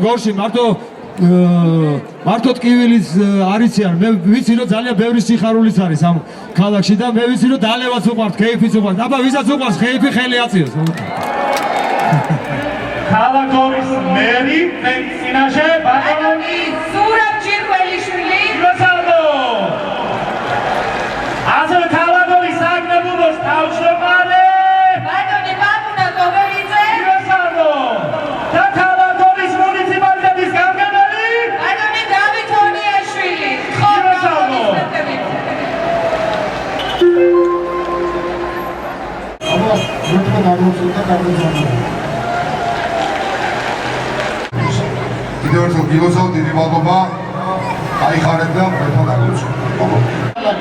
გორში მარტო ტკივილის არიციან მე ვიცი რომ ძალიან ბევრი სიხარულიც არის ამ ქალაქში და მე ვიცი რომ დალევაც უყვართ ქეიფიც უყვართ აბა ვისაც უყვარს ქეიფი ხელი აწიოს ქალაქ გორის მერი წინაშე ბატონი ზურაბ ჯირკველიშვილი გასალო ასევე ქალაქ გორის საგნებულოს თავმჯდომარე ბატონი ბაბუნა გოგორიძე გასალო და ქალაქ გორის მუნიციპალიტეტის გამგებელი ბატონი დავით ონიაშვილი გასალო აბა მეტყვა დაგმოწოდა გამიზანა Gidiyoruz Gilosov dedi baloma ayxareda მეტყვა დაგმოწოდა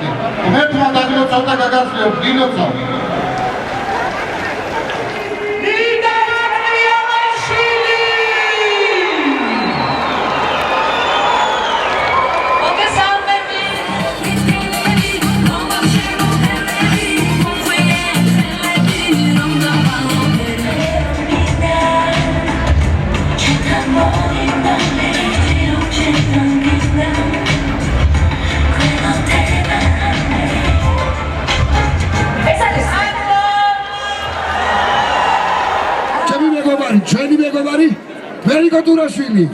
მეტყვა დაგმოწოდა გაგაცლიო გილოცავ ჩვენი მეგობარი მერიკო ტურაშვილი